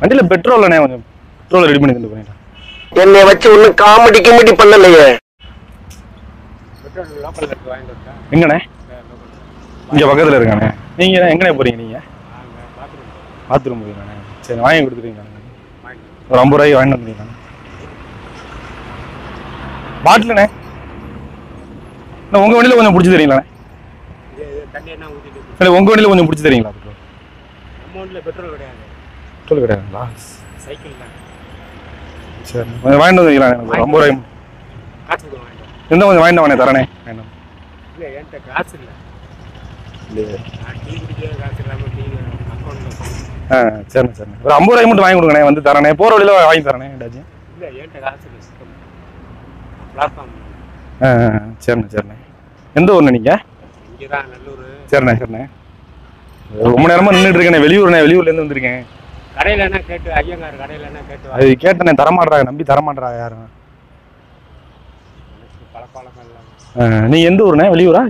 வண்டியில பெட்ரோல் இல்லண்ணே, கொஞ்சம் பெட்ரோல் ரெடி பண்ணி தந்து போறீங்களா? என்னை வச்சு ஒன்னும் காமெடி கிமெடி பண்ணலையே. எங்கண்ணே? இங்க பக்கத்துல இருக்கானே. நீங்க எங்கண்ணே போறீங்க? நீங்க பாத்ரூம் போறீங்கண்ணே. சரி வாங்கி கொடுத்துருவீங்க. ஒரு 50 ரூபாய்க்கு வாங்கிட்டு வந்துருக்கீங்க பாட்டிலண்ணே. உங்க வண்டியில கொஞ்சம் பிடிச்சி தரீங்களாண்ணே? இல்லை உங்க வண்டியில கொஞ்சம் பிடிச்சி தரீங்களா? பெட்ரோல் கிடையாதுங்களா? சைக்கிள் தான். சரி கொஞ்சம் வாங்கிட்டு வந்துருக்கீங்களா? எனக்கு 50 ரூபாய் எந்த கொஞ்சம் வாங்கிட்டு வானே தரேனே. இல்லை என்கிட்ட காசு இல்லை. சரிண்ணே சரிண்ணே. ஒரு 50 ரூபாய் மட்டும் வாங்கி கொடுங்கண்ணே, வந்து தரேனே. போகிற வழியில வாங்கி தரேனே ஏதாச்சும். இல்லை என்கிட்ட காசு இல்லை. பிளாட்ஃபார்ம். சரிண்ணே சரிண்ணே. எந்த ஊர்ண்ணே நீங்கள்? இங்கே தான் நல்லூர். சரிண்ணே சரிண்ணே. ரொம்ப நேரமாக நின்றுட்டு இருக்கேண்ணே. வெளியூர்லேருந்து வந்திருக்கேன். கடையில் என்ன கேட்டு ஐயங்கார் கடையில் என்ன கேட்டு அது கேட்டேண்ணே, தரமாட்றாங்க, நம்பி தரமாட்றாங்க யாரும். பழக்கம் இல்லை. நீங்கள் எந்த ஊர்ண்ணே? வெளியூரா?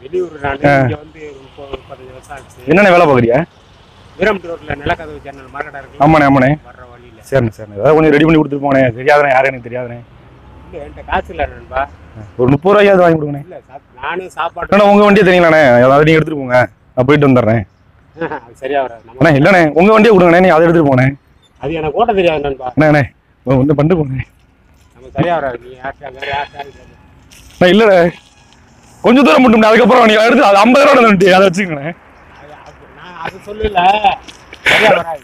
வெளியூர். நான் இங்கே வந்து 30-35 வருஷம் ஆச்சு. என்னண்ணே வேலை பார்க்குறியா? வீரம்பட்டி ரோட்டில் நிலக்கதவு சேனல் மார்க்கெட்டாக இருக்கு. ஆமாண்ணே ஆமாண்ணே. வர்ற வழியில். சரிண்ணே சரிண்ணே. ஏதாவது கொஞ்சம் ரெடி பண்ணி கொடுத்துட்டு போனேன். தெரியாதுண்ணே, யாரும் எனக்கு தெரியாதுண்ணே. இல்லை என்கிட்ட காசு இல்லை நண்பா. ஒரு 30 ரூபாயாவது வாங்கி கொடுங்கண்ணே. இல்லை நானும் சாப்பாடு. உங்கள் வண்டியை தெரியுங்களாண்ணே? அதாவது நீங்கள் எடுத்துகிட்டு போங்க, நான் போயிட்டு வந்துடுறேன். சரியா வராது அண்ணா. இல்லைண்ணே உங்கள் வண்டியை கொடுங்கண்ணே, நீ அதை எடுத்துகிட்டு போனேன். அது எனக்கு ஓட்ட தெரியாது நண்பா. அண்ணே ஒன்றும் பண்ணிட்டு போனேன். நம்ம சரியா வராது. நீ யார்ட்டா வேறு யார்ட்டா? நான் இல்லைண்ணே, கொஞ்சம் தூரம் மட்டும். அதுக்கப்புறம் நீங்கள் எடுத்து அது 50 ரூபா வண்டி, அதை வச்சுக்கோண்ணே. நான் அது சொல்லல. சரியா வராது.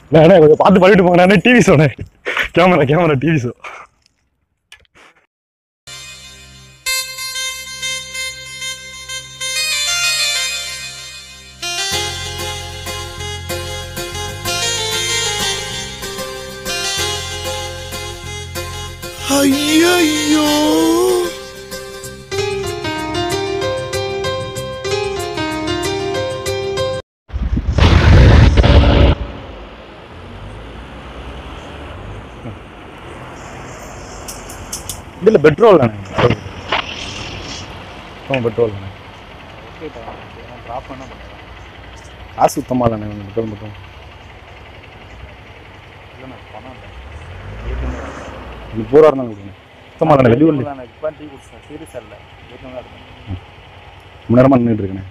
இல்லைண்ணே கொஞ்சம் பார்த்து பண்ணிட்டு போங்கண்ணே. டிவி ஷோண்ணே, கேமரா டிவி ஷோ. ஐயோ இதில் பெட்ரோல் தானே? பெட்ரோல் தானே? ட்ராப் பண்ண காசு சுத்தமாக தானே? பெட்ரோல் மட்டும் இல்லைண்ணா, பணம் இல்லை. பூரா இருந்தாலும் கொடுங்க. சுத்தமாக தானே? வெளியூர் இப்போ டீ குடிச்சேன். சீரியஸாக இல்லை, ரொம்ப நேரமாக நின்றுட்டு இருக்கேண்ணே.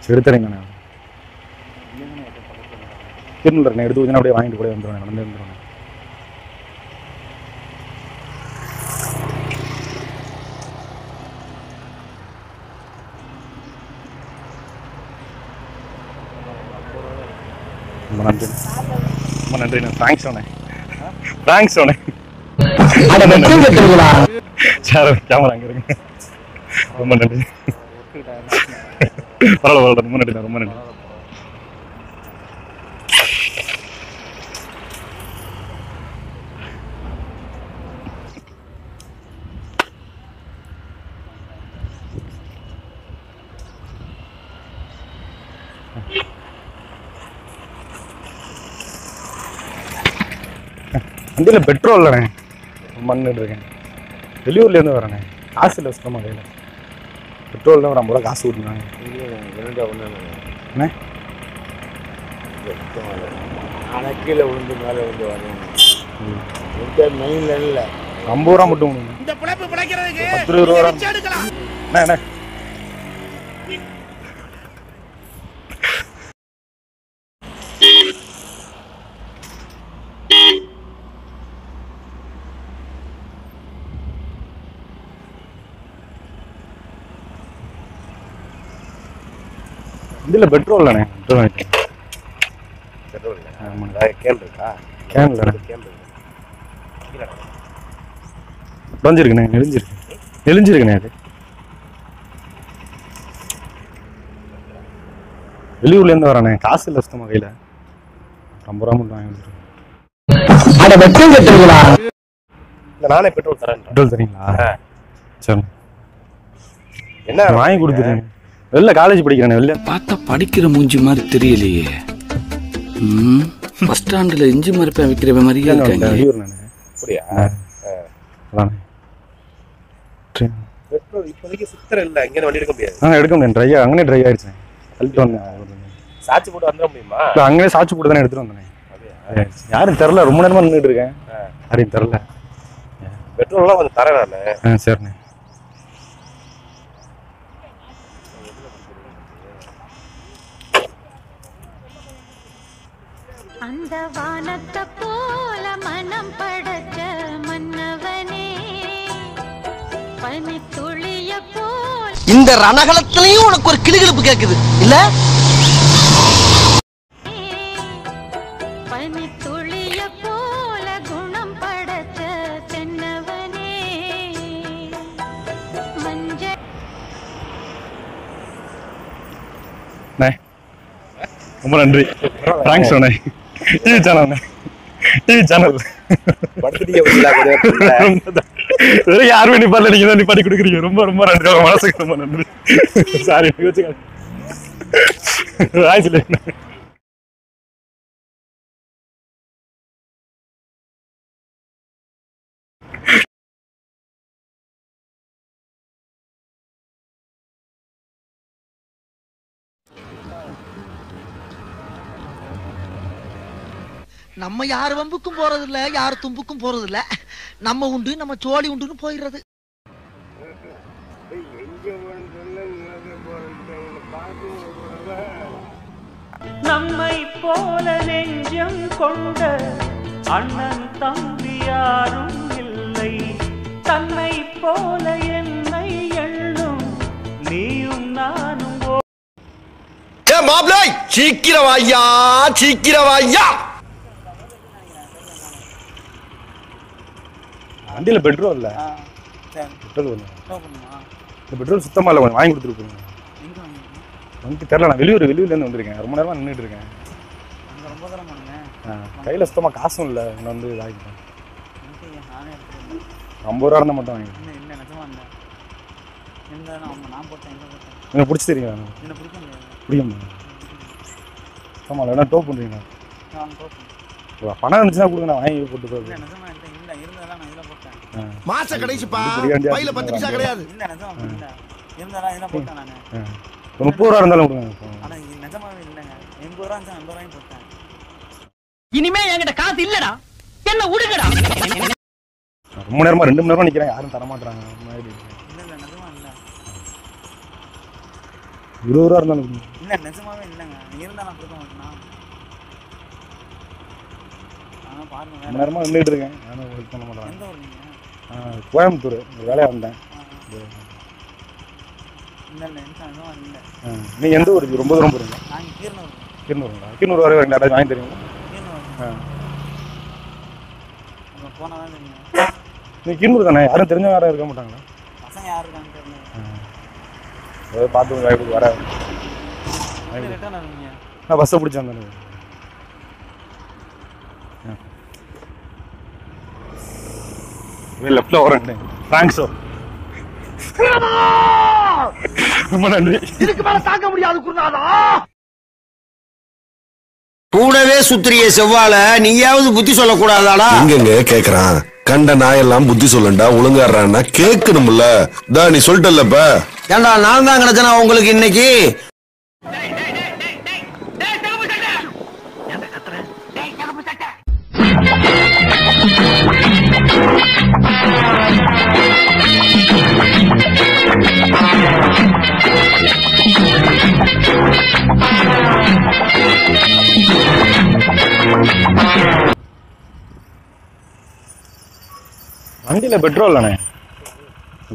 சரி தரீங்கண்ணே. திருநூறுண்ணே எடுத்து வச்சுன்னா அப்படியே வாங்கிட்டு கூட வந்துடுவேன். நடந்து வந்துடுவேன். ரொம்ப நன்றி, ரொம்ப நன்றிண்ணே. தேங்க்ஸ் அண்ணே, தேங்க்ஸ் அண்ணே. சரி கேமரா அங்கே இருக்கு. ரொம்ப நன்றி. பரவாயில்ல, ரொம்ப நன்றி, ரொம்ப நன்றி. வண்டியில் பெட்ரோல் இல்லைண்ணே, பண்ணிட்டு இருக்கேன். வெளியூர்லேருந்து வரேண்ணே. காசு இல்லை சுத்தமாக கையில். பெட்ரோல் தான் ஒரு 50 ரூபா காசு கொடுத்துருக்காங்க. அண்ணே ஆனால் கீழே விழுந்து மேலே விழுந்து வரேன். மெயின்ல இல்லை. 50 ரூபா மட்டும் கொடுங்க. 10-20 ரூபா அண்ணே. அண்ணே இதில் பெட்ரோல் இல்லைண்ணே, பெட்ரோல் வாங்கிட்டேன். பெட்ரோல் இல்லை. ஆமாண்ணே. கேன் இருக்கா? கேன் இல்லைண்ணே, உடஞ்சிருக்குண்ணே, நெளிஞ்சிருக்குண்ணே. அது வெளியூர்லேருந்து வரேண்ணே. காசு இல்லை சுத்தமாக கையில். 50 ரூபா மட்டும் வாங்கி வந்துருக்கேன். இல்லை நானே பெட்ரோல் தரேன். பெட்ரோல் தரீங்களா? சரி என்ன வாங்கி கொடுத்துருக்கேன். வெளில காலேஜ் படிக்கிறேன். வெளில பார்த்தா படிக்கிற மூஞ்சி மாதிரி தெரியலையே. பஸ் ஸ்டாண்டில் இஞ்சி மரப்பை விற்கிற மாதிரியே இருக்காங்க. வெளியூர் நானே. அப்படியா? அதானே. பெட்ரோல் இப்போதைக்கு சுத்தர இல்லை. இங்கே வண்டி எடுக்க முடியாது. எடுக்க முடியாது. ட்ரை அங்கனே ட்ரை ஆயிடுச்சு. கழிட்டு வந்தேன். சாட்சி போட்டு வந்துட முடியுமா? இல்லை அங்கேயே சாட்சி போட்டு தானே எடுத்துகிட்டு வந்தேன். யாரும் தெரில, ரொம்ப நேரமாக நின்றுட்டு இருக்கேன். யாரையும் தெரில. பெட்ரோல்லாம் கொஞ்சம் தரேன் நான். சரிண்ணே. அந்த வானத்தை போல மனம் படைச்ச மன்னவனே, பனி துளிய போல் இந்த ரணகலத்திலையும் உனக்கு ஒரு கிளுகிளுப்பு கேக்குது இல்ல? பனி துளிய போல குணம் படைச்ச தென்னவனே, மஞ்சள் ரொம்ப நன்றி. தேங்க்ஸ் அண்ணே. டிவி சேனல் வெறும் யாருமே நிப்பாட்டில் நீங்க தான் நிப்பாட்டி கொடுக்குறீங்க. ரொம்ப ரொம்ப நன்றி. மனசுக்கு ரொம்ப நன்றி. சாரி வச்சுக்க. நம்ம யார் வம்புக்கும் போறது இல்ல, யார் தும்புக்கும் போறது இல்ல. நம்ம உண்டு, நம்ம சோழி உண்டுன்னு போயிடுறது. நம்மை போல நெஞ்சம் கொண்ட அண்ணன் தம்பி யாரும் இல்லை, தன்னை போல என்னை எண்ணும் நீயும் நானும். மாப்பிள்ளை சீக்கிரம் ஐயா, சீக்கிரம் ஐயா. வண்டியில பெட்ரோல் இல்ல. பெட்ரோல் இந்த பெட்ரோல் சுத்தமா இல்லை, கொஞ்சம் வாங்கி கொடுத்துட்டு போங்க. வந்து தெரியல, நான் வெளியூர்லேருந்து வந்திருக்கேன். ரொம்ப நேரமாக நின்றுட்டு இருக்கேன். கையில் சுத்தமாக காசும் இல்லை. நான் வந்து வாங்கிட்டேன். 50 ரூபா இருந்தால் மட்டும் வாங்கிட்டேன். எனக்கு பிடிச்சி தெரியுங்க. பிடிக்கும் ஆமாம். இல்லைன்னா டோப் பண்ணுறீங்களா? பணம் இருந்துச்சுன்னா கொடுங்க, நான் வாங்கி போட்டு போகிறேன். மாச கடைசிப்பா பையில 10 பைசா கிடையாது. 30 ரூபா இருந்தாலும் கொடுங்க. இனிமே என்கிட்ட காசு இல்லடா, என்ன விடுங்கடா. ரொம்ப நேரமா 2 மணி நேரம் நிக்கிறேன், யாரும் தர மாட்டாங்க. 20 ரூபா இருந்தாலும் இல்ல நிஜமாவே இல்லங்க. இருந்தா நான் கொடுக்க மாட்டேனா? ஆனா பாருங்க, ரொம்ப நேரமா நின்னுட்டு இருக்கேன். நானும் ஹெல்ப் பண்ண மாட்டேன். எந்த ஊர் நீங்க? கோயம்புத்தூர் ஒரு வேலையா வந்தேன். இல்ல இல்ல நிஜமா இல்ல. நீங்க எந்த ஊருக்கு? ரொம்ப தூரம் போறீங்க? நான் கீரனூர். கீரனூருங்களா? கீரனூர் வரை யாராவது வாங்கி தெரியுமா? கீரனூர். நம்ம போனா தான் தெரியும். நீ கீரனூர் தானே? யாரும் தெரிஞ்சவங்க யாரும் இருக்க மாட்டாங்களா? பசங்க யாரு இருக்காங்க தெரியல. பார்த்து வாங்கி வர. ரிட்டர்ன் ஆவீங்க? நான் பஸ்ஸை பிடிச்சி வந்தேன். லெஃப்ட்ல வரேன். தேங்க்ஸ். ரொம்ப நன்றி. இதுக்கு மேல தாக்க முடியாது குருநாதா. கூடவே சுத்திரிய செவ்வால நீயாவது புத்தி சொல்ல கூடாதாடா? எங்கெங்க கேக்குறான்? கண்ட நாயெல்லாம் புத்தி சொல்லண்டா, ஒழுங்காடுறான்னா கேட்கணும்ல. நீ சொல்லிட்டல்லப்ப. ஏண்டா நான் தான் கிடைச்சனா உங்களுக்கு இன்னைக்கு? வண்டியில பெட்ரோல் இல்லைண்ணே.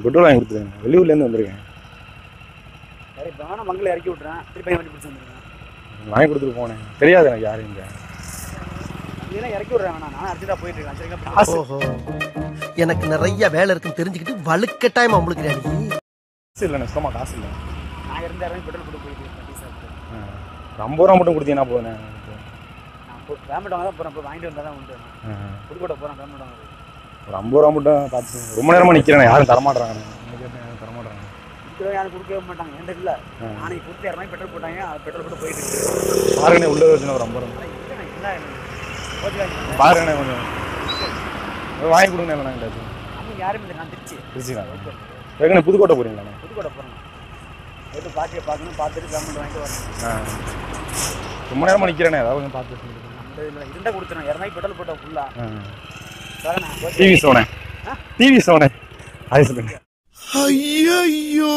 பெட்ரோல் வாங்கி கொடுத்துருங்க. வெளியூர்லேருந்து வந்திருக்கேன். சரி பான மங்கள இறக்கி விட்றேன். திருப்பி வண்டி பிடிச்சி வந்துருங்க. வாங்கி கொடுத்துட்டு போனேன். தெரியாது எனக்கு யாரும் இங்கே. நீங்க இறக்கி விட்றேன். நான் அர்ஜென்ட்டா போயிட்டு இருக்கேன். சரிங்க. ஓஹோ, எனக்கு நிறைய வேலை இருக்குன்னு தெரிஞ்சுக்கிட்டு வலுக்கட்டாயமா உங்களுக்கு காசு இல்லைண்ணே. சுத்தமாக காசு இல்லை. நான் இருந்தாலும் பெட்ரோல் போட்டு போயிட்டு இருக்கேன் சார். 50 ரூபா மட்டும் கொடுத்தீங்கன்னா போதுண்ணே. நான் ஃபேமிலி வாங்க தான் போறேன். போய் வாங்கிட்டு வந்தா தான் உண்டு. புதுக்கோட்டை போறேன் ஃபேமிலி வாங்க. ஒரு 50 ரூபா மட்டும் பார்த்து. ரொம்ப நேரமாக நிற்கிறேன், யாரும் தரமாட்டுறாங்க. யாரும் தரமாட்டுறாங்க. இப்போ யாரும் கொடுக்கவே மாட்டாங்க. என்கிட்ட இல்லை. நாளைக்கு கொடுத்து 200 பெட்ரோல் போட்டாங்க. அது பெட்ரோல் போட்டு போயிட்டு இருக்கு. பாருங்கண்ணே, உள்ள வச்சுன்னா ஒரு 50 ரூபா பாருங்கண்ணே. கொஞ்சம் வாங்கி கொடுங்க. யாருமே இல்லை. நான் திருச்சி. திருச்சிங்களா? ஏற்கனவே புதுக்கோட்டை போகிறீங்களாண்ணே? புதுக்கோட்டை போகிறேன். போய்ட்டு பாட்டியை பார்க்கணும், பார்த்துட்டு கமெண்ட் வாங்கிட்டு வரணும். ரொம்ப நேரமாக நிற்கிறேனே, ஏதாவது கொஞ்சம் பார்த்து சொல்லுங்க. இருந்தால் கொடுத்துருவேன். 200 பெட்ரோல் போட்டால் ஃபுல்லாக டிவி சோனே, டிவி சோனே அது சொல்லுங்க. ஐயோ